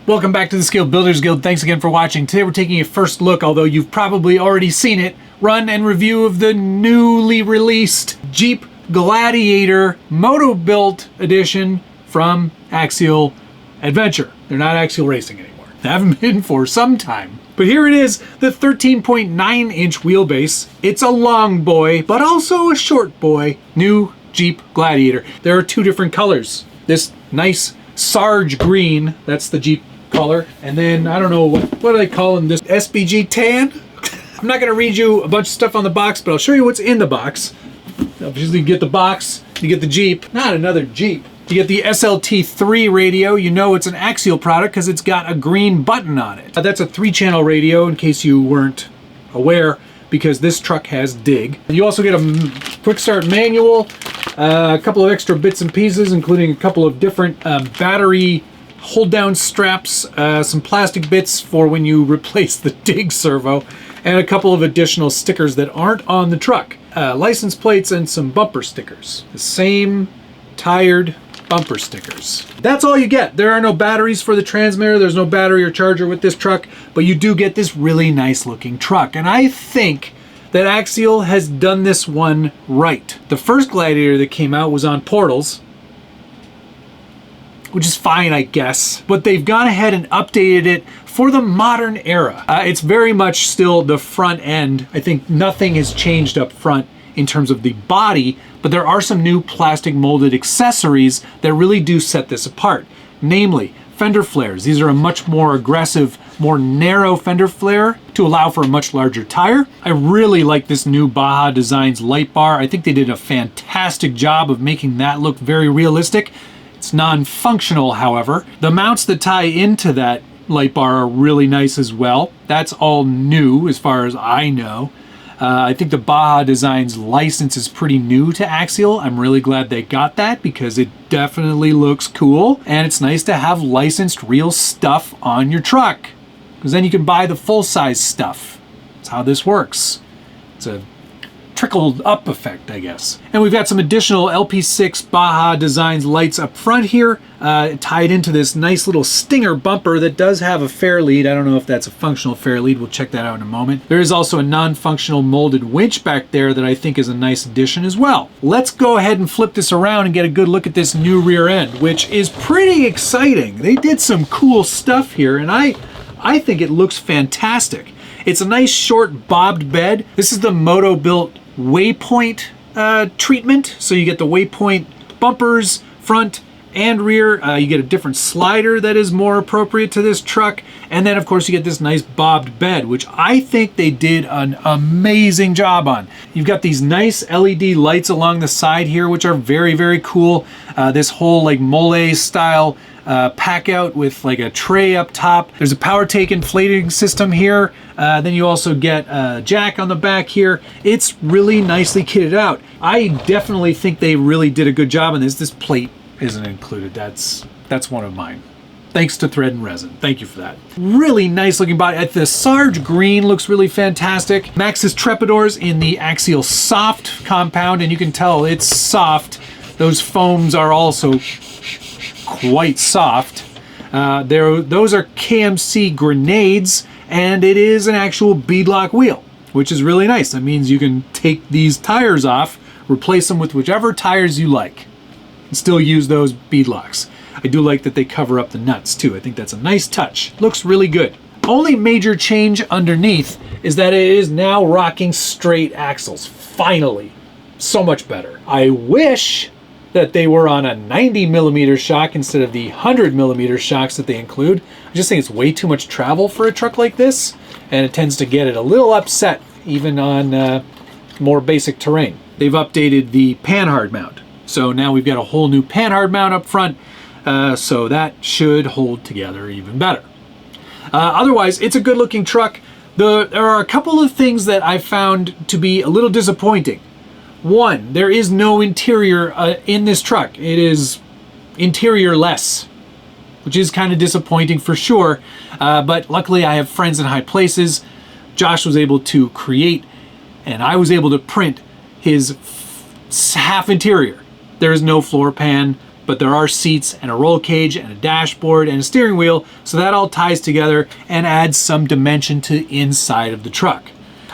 Welcome back to the Skilled Builders Guild. Thanks again for watching. Today we're taking a first look, although you've probably already seen it, run and review of the newly released Jeep Gladiator Motobilt edition from Axial Adventure. They're not Axial Racing anymore. They haven't been for some time. But here it is, the 13.9-inch wheelbase. It's a long boy, but also a short boy. New Jeep Gladiator. There are two different colors. This nice Sarge green, that's the Jeep color, and then I don't know what do they call them, this SBG tan. I'm not going to read you a bunch of stuff on the box, but I'll show you what's in the box. Obviously you get the box, you get the Jeep, not another Jeep. You get the SLT3 radio. You know it's an Axial product because it's got a green button on it. That's a 3-channel radio in case you weren't aware, because this truck has dig. You also get a quick start manual, a couple of extra bits and pieces, including a couple of different battery hold down straps, some plastic bits for when you replace the dig servo, and a couple of additional stickers that aren't on the truck. License plates and some bumper stickers. The same tired bumper stickers. That's all you get. There are no batteries for the transmitter. There's no battery or charger with this truck, but you do get this really nice looking truck. And I think that Axial has done this one right. The first Gladiator that came out was on portals, which is fine, I guess, but they've gone ahead and updated it for the modern era. It's very much still the front end. I think nothing has changed up front in terms of the body, but there are some new plastic molded accessories that really do set this apart. Namely, fender flares. These are a much more aggressive, more narrow fender flare to allow for a much larger tire. I really like this new Baja Designs light bar. I think they did a fantastic job of making that look very realistic. It's non-functional, however. The mounts that tie into that light bar are really nice as well. That's all new as far as I know. I think the Baja Designs license is pretty new to Axial. I'm really glad they got that because it definitely looks cool. And it's nice to have licensed real stuff on your truck, because then you can buy the full-size stuff. That's how this works. It's a trickled up effect, I guess. And we've got some additional LP6 Baja Designs lights up front here, tied into this nice little Stinger bumper that does have a fair lead. I don't know if that's a functional fair lead. We'll check that out in a moment. There is also a non-functional molded winch back there that I think is a nice addition as well. Let's go ahead and flip this around and get a good look at this new rear end, which is pretty exciting. They did some cool stuff here, and I think it looks fantastic. It's a nice short bobbed bed. This is the Motobilt Waypoint treatment. So you get the Waypoint bumpers, front and rear. You get a different slider that is more appropriate to this truck. And then of course you get this nice bobbed bed, which I think they did an amazing job on. You've got these nice LED lights along the side here, which are very, very cool. This whole like mole style pack out with like a tray up top. There's a power take inflating system here. Then you also get a jack on the back here. It's really nicely kitted out. I definitely think they really did a good job on this. This plate isn't included. That's one of mine. Thanks to Thread and Resin. Thank you for that. Really nice looking body. The Sarge green looks really fantastic. Maxxis Trepidors in the Axial Soft compound, and you can tell it's soft. Those foams are also quite soft. Those are KMC grenades, and it is an actual beadlock wheel, which is really nice. That means you can take these tires off, replace them with whichever tires you like, and still use those beadlocks. I do like that they cover up the nuts too. I think that's a nice touch. Looks really good. Only major change underneath is that it is now rocking straight axles. Finally. So much better. I wish that they were on a 90mm shock instead of the 100mm shocks that they include. I just think it's way too much travel for a truck like this, and it tends to get it a little upset even on more basic terrain. They've updated the panhard mount. So now we've got a whole new panhard mount up front, so that should hold together even better. Otherwise, it's a good looking truck. There are a couple of things that I found to be a little disappointing. One, there is no interior in this truck. It is interior-less, which is kind of disappointing for sure. But luckily I have friends in high places. Josh was able to create, and I was able to print his half interior. There is no floor pan, but there are seats and a roll cage and a dashboard and a steering wheel, so that all ties together and adds some dimension to the inside of the truck.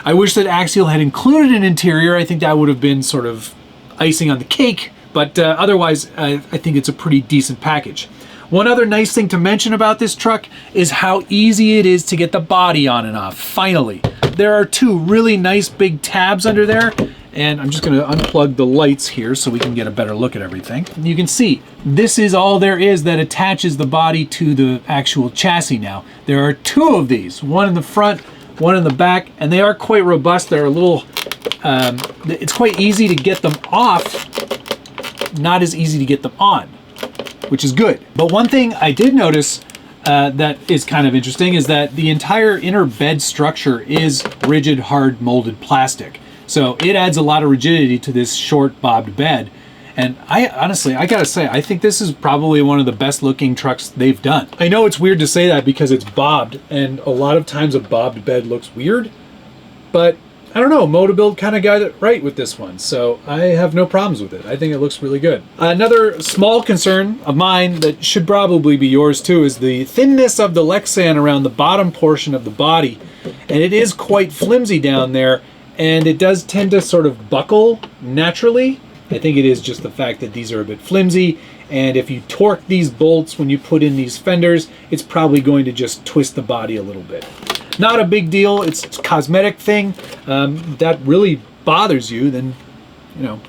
I wish that Axial had included an interior. I think that would have been sort of icing on the cake, but otherwise I think it's a pretty decent package. One other nice thing to mention about this truck is how easy it is to get the body on and off, finally. There are two really nice big tabs under there, and I'm just gonna unplug the lights here so we can get a better look at everything. You can see, this is all there is that attaches the body to the actual chassis now. There are two of these, one in the front, one in the back, and they are quite robust. They're a little, it's quite easy to get them off, not as easy to get them on, which is good. But one thing I did notice that is kind of interesting is that the entire inner bed structure is rigid, hard molded plastic. So it adds a lot of rigidity to this short bobbed bed. And I honestly, I gotta say, I think this is probably one of the best looking trucks they've done. I know it's weird to say that because it's bobbed, and a lot of times a bobbed bed looks weird, but I don't know, Motobilt kind of got it right with this one, so I have no problems with it. I think it looks really good. Another small concern of mine that should probably be yours too is the thinness of the Lexan around the bottom portion of the body. And it is quite flimsy down there, and it does tend to sort of buckle naturally. I think it is just the fact that these are a bit flimsy, and if you torque these bolts when you put in these fenders, it's probably going to just twist the body a little bit. Not a big deal, it's a cosmetic thing. That really bothers you, then, you know,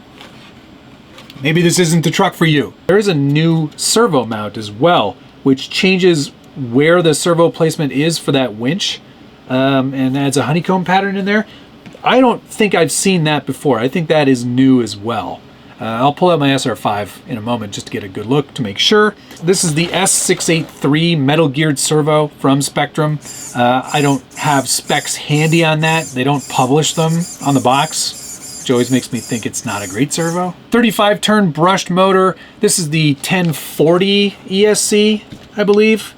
maybe this isn't the truck for you. There is a new servo mount as well, which changes where the servo placement is for that winch, and adds a honeycomb pattern in there. I don't think I've seen that before. I think that is new as well. I'll pull out my SR5 in a moment just to get a good look to make sure. This is the S683 metal geared servo from Spectrum. I don't have specs handy on that. They don't publish them on the box, which always makes me think it's not a great servo. 35 turn brushed motor. This is the 1040 ESC, I believe.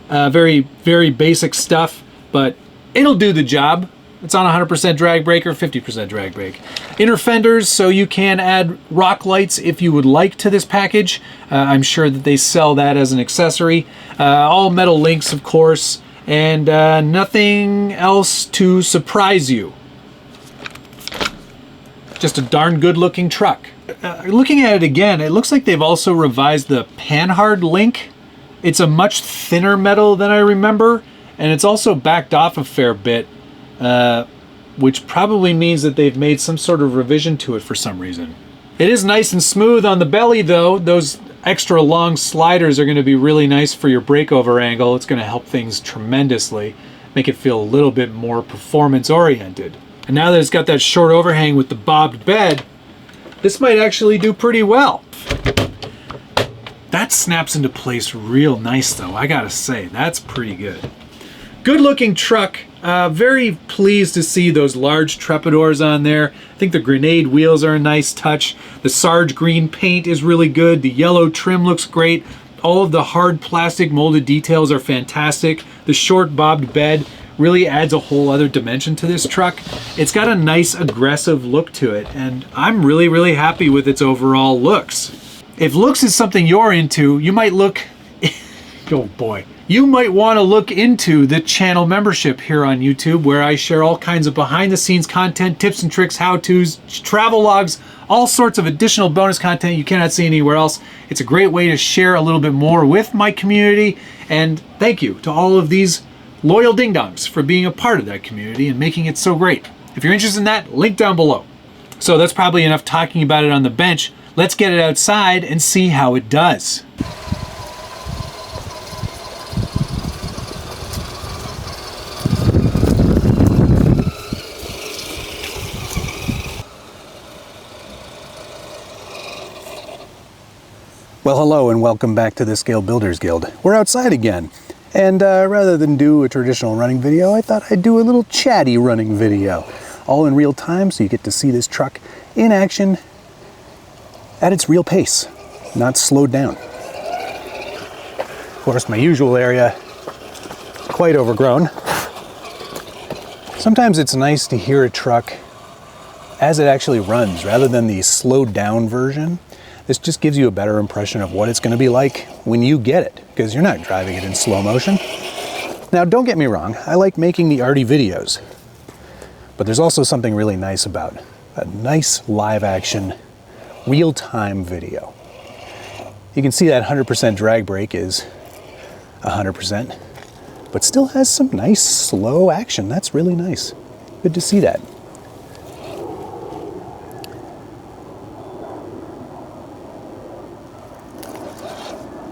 Very, very basic stuff, but it'll do the job. It's on 100% drag brake or 50% drag brake. Inner fenders, so you can add rock lights if you would like to this package. I'm sure that they sell that as an accessory. All metal links, of course, and nothing else to surprise you. Just a darn good looking truck. Looking at it again, it looks like they've also revised the panhard link. It's a much thinner metal than I remember, and it's also backed off a fair bit. Which probably means that they've made some sort of revision to it for some reason. It is nice and smooth on the belly though. Those extra long sliders are going to be really nice for your breakover angle. It's going to help things tremendously, make it feel a little bit more performance oriented. And now that it's got that short overhang with the bobbed bed, this might actually do pretty well. That snaps into place real nice though, I gotta say, that's pretty good. Good looking truck. Very pleased to see those large Trepadors on there. I think the grenade wheels are a nice touch. The Sarge green paint is really good. The yellow trim looks great. All of the hard plastic molded details are fantastic. The short bobbed bed really adds a whole other dimension to this truck. It's got a nice aggressive look to it, and I'm really, really happy with its overall looks. If looks is something you're into, you might look, oh boy. You might want to look into the channel membership here on YouTube, where I share all kinds of behind the scenes content, tips and tricks, how-tos, travel logs, all sorts of additional bonus content you cannot see anywhere else. It's a great way to share a little bit more with my community, and thank you to all of these loyal ding-dongs for being a part of that community and making it so great. If you're interested in that, link down below. So that's probably enough talking about it on the bench. Let's get it outside and see how it does. Well, hello and welcome back to the Scale Builders Guild. We're outside again, and rather than do a traditional running video, I thought I'd do a little chatty running video, all in real time, so you get to see this truck in action at its real pace, not slowed down. Of course, my usual area, quite overgrown. Sometimes it's nice to hear a truck as it actually runs, rather than the slowed down version. This just gives you a better impression of what it's going to be like when you get it, because you're not driving it in slow motion. Now, don't get me wrong, I like making the arty videos, but there's also something really nice about a nice live action, real-time video. You can see that 100% drag brake is 100%, but still has some nice slow action. That's really nice. Good to see that.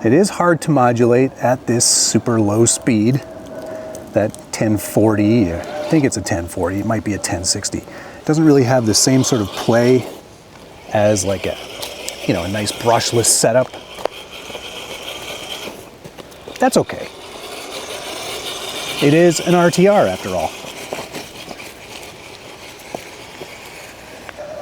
It is hard to modulate at this super low speed, that 1040, I think it's a 1040, it might be a 1060. It doesn't really have the same sort of play as like a, you know, a nice brushless setup. That's okay. It is an RTR after all.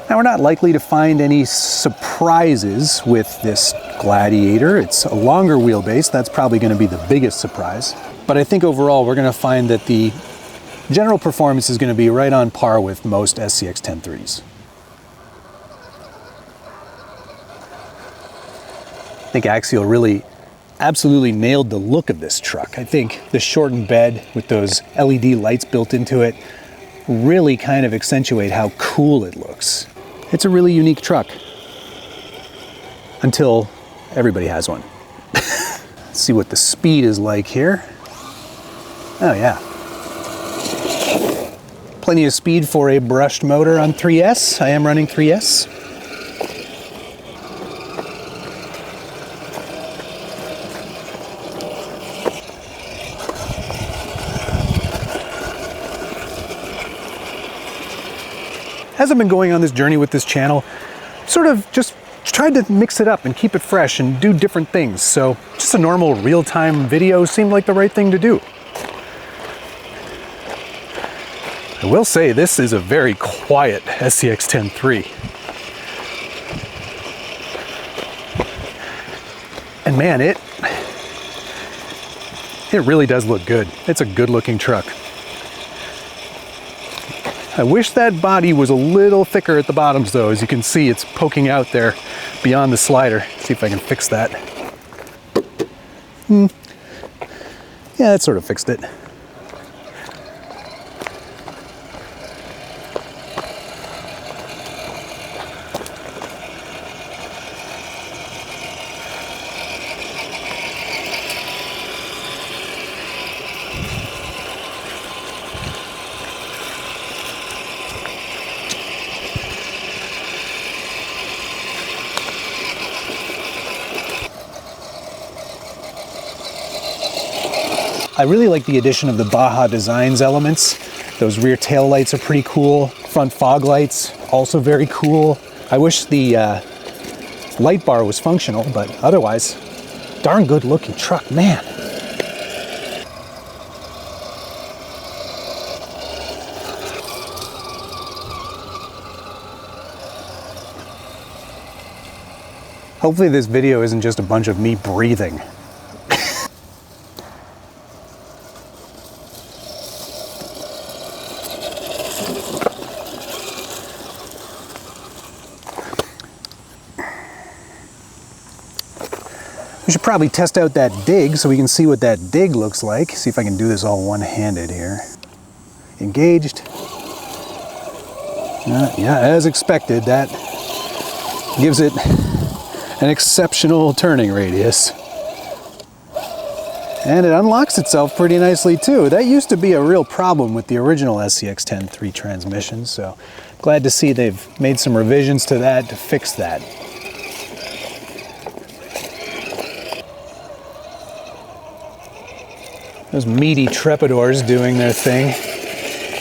Now, we're not likely to find any surprises with this Gladiator. It's a longer wheelbase. That's probably going to be the biggest surprise. But I think overall we're going to find that the general performance is going to be right on par with most SCX 10.3s. I think Axial really absolutely nailed the look of this truck. I think the shortened bed with those LED lights built into it really kind of accentuate how cool it looks. It's a really unique truck. Until everybody has one. Let's see what the speed is like here. Oh yeah. Plenty of speed for a brushed motor on 3S. I am running 3S. As I've been going on this journey with this channel, sort of just tried to mix it up and keep it fresh and do different things. So just a normal real-time video seemed like the right thing to do. I will say this is a very quiet SCX 10.3. And man, it really does look good. It's a good-looking truck. I wish that body was a little thicker at the bottoms though. As you can see, it's poking out there beyond the slider. See if I can fix that. Yeah, that sort of fixed it. I really like the addition of the Baja Designs elements. Those rear tail lights are pretty cool. Front fog lights, also very cool. I wish the light bar was functional, but otherwise, darn good looking truck, man. Hopefully this video isn't just a bunch of me breathing. We should probably test out that dig so we can see what that dig looks like. See if I can do this all one-handed here. Engaged. Yeah, as expected, that gives it an exceptional turning radius. And it unlocks itself pretty nicely too. That used to be a real problem with the original SCX 10.3 transmissions, so glad to see they've made some revisions to that to fix that. Those meaty Trepadors doing their thing.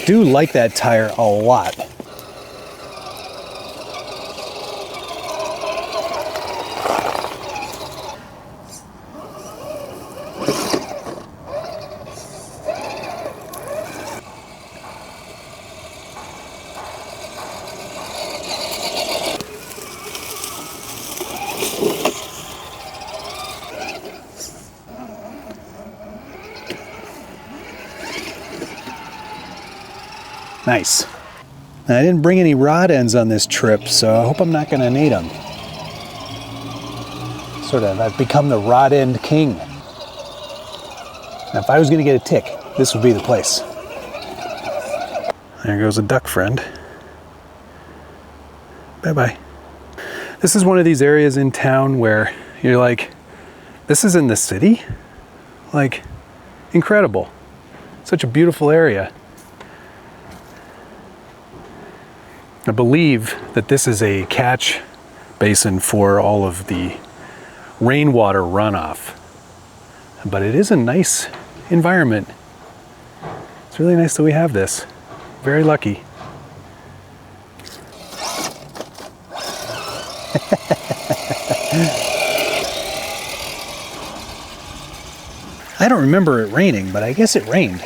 Do like that tire a lot. Nice. Now, I didn't bring any rod ends on this trip, so I hope I'm not going to need them. I've become the rod end king. Now, if I was going to get a tick, this would be the place. There goes a duck friend. Bye-bye. This is one of these areas in town where you're like, this is in the city? Like, incredible. Such a beautiful area. I believe that this is a catch basin for all of the rainwater runoff. But it is a nice environment. It's really nice that we have this. Very lucky. I don't remember it raining, but I guess it rained.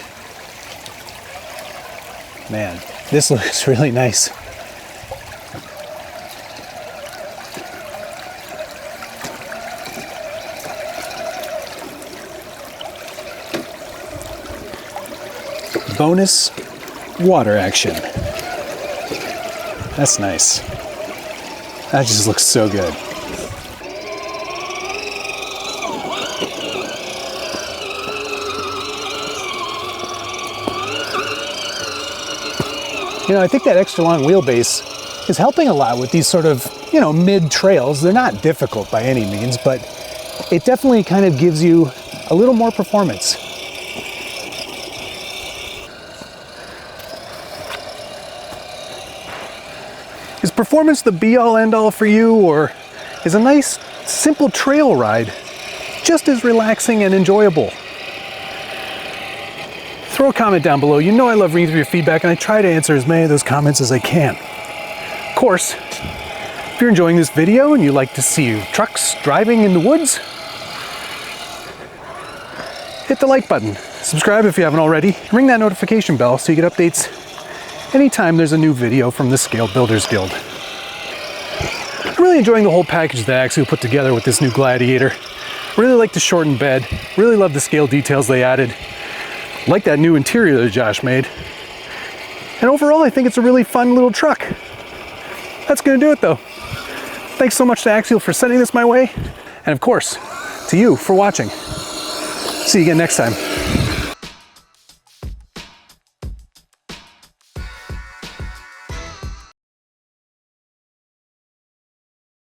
Man, this looks really nice. Bonus water action. That's nice. That just looks so good. You know, I think that extra long wheelbase is helping a lot with these sort of, you know, mid trails. They're not difficult by any means, but it definitely kind of gives you a little more performance. Is performance the be-all end-all for you, or is a nice, simple trail ride just as relaxing and enjoyable? Throw a comment down below. You know I love reading through your feedback, and I try to answer as many of those comments as I can. Of course, if you're enjoying this video and you like to see trucks driving in the woods, hit the like button. Subscribe if you haven't already. Ring that notification bell so you get updates anytime there's a new video from the Scale Builders Guild. I'm really enjoying the whole package that Axial put together with this new Gladiator. Really like the shortened bed. Really love the scale details they added. Like that new interior that Josh made. And overall, I think it's a really fun little truck. That's gonna do it though. Thanks so much to Axial for sending this my way. And of course, to you for watching. See you again next time.